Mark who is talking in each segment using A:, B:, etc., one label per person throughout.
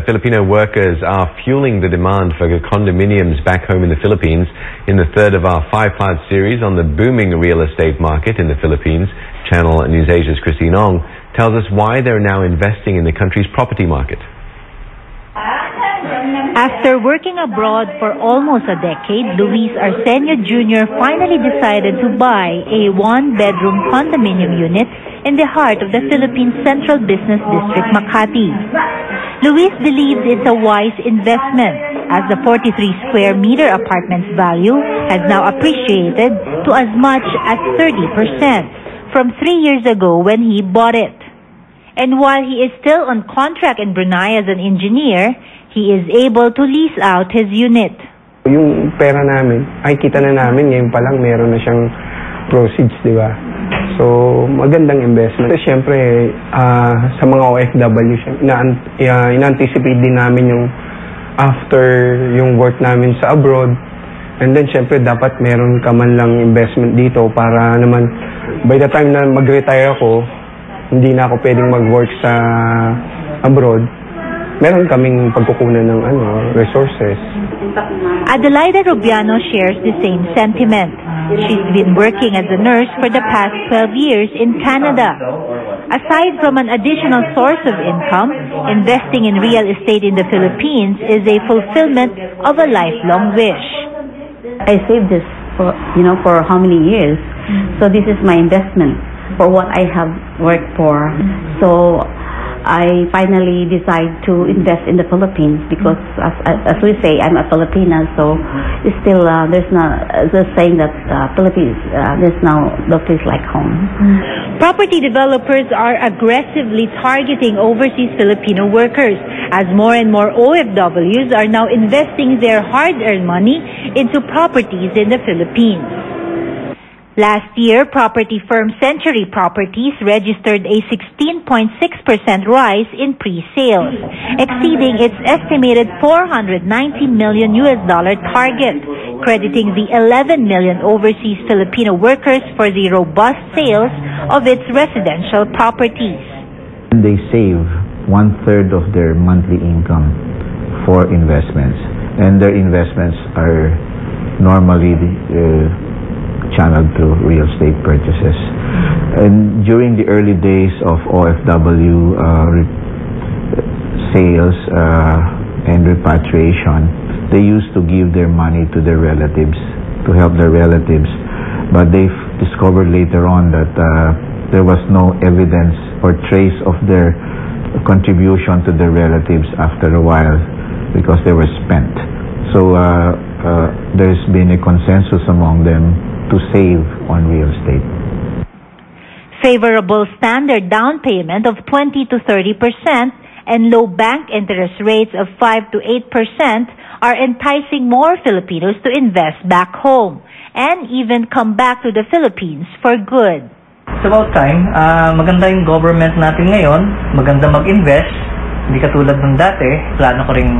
A: Filipino workers are fueling the demand for condominiums back home in the Philippines. In the third of our 5-part series on the booming real estate market in the Philippines, Channel News Asia's Christine Ong tells us why they're now investing in the country's property market.
B: After working abroad for almost a decade, Luis Arceño Jr. finally decided to buy a one-bedroom condominium unit in the heart of the Philippines' central business district, Makati. Luis believes it's a wise investment, as the 43-square-meter apartment's value has now appreciated to as much as 30% from 3 years ago when he bought it. And while he is still on contract in Brunei as an engineer, he is able to lease out his unit.
C: Yung pera namin, ay kita na namin, ngayon pa lang meron na siyang proceeds, di ba? So, magandang investment. Siyempre, sa mga OFW, in-anticipate din namin yung after yung work namin sa abroad. And then, siyempre, dapat meron ka man lang investment dito para naman, by the time na mag-retire ako, hindi na ako pwedeng mag-work sa abroad. Meron kaming pagkukunan ng resources.
B: Adelaida Rubiano shares the same sentiment. She's been working as a nurse for the past 12 years in Canada. Aside from an additional source of income, investing in real estate in the Philippines is a fulfillment of a lifelong wish.
D: I saved this for how many years? So this is my investment for what I have worked for. So I finally decide to invest in the Philippines because, as we say, I'm a Filipina, so it's still there's not the saying that Philippines there's now no place like home.
B: Property developers are aggressively targeting overseas Filipino workers as more and more OFWs are now investing their hard-earned money into properties in the Philippines. Last year, property firm Century Properties registered a 16.6% rise in pre-sales, exceeding its estimated $490 million target, crediting the 11 million overseas Filipino workers for the robust sales of its residential properties.
E: They save 1/3 of their monthly income for investments, and their investments are normally channeled to real estate purchases. And during the early days of OFW sales and repatriation, they used to give their money to their relatives, to help their relatives. But they've discovered later on that there was no evidence or trace of their contribution to their relatives after a while because they were spent. So there's been a consensus among them to save on real estate.
B: Favorable standard down payment of 20 to 30% and low bank interest rates of 5 to 8% are enticing more Filipinos to invest back home and even come back to the Philippines for good.
F: It's about time. Maganda yung government natin ngayon. Maganda mag-invest. Hindi katulad ng dati. Plano ko ring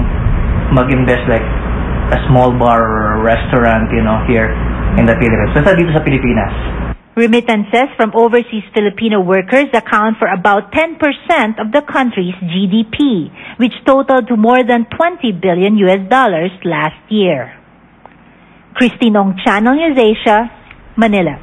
F: mag-invest like a small bar or restaurant, here in the Philippines. Basta dito sa Pilipinas.
B: Remittances from overseas Filipino workers account for about 10% of the country's GDP, which totaled to more than $20 billion last year. Christine Ong, Channel News Asia, Manila.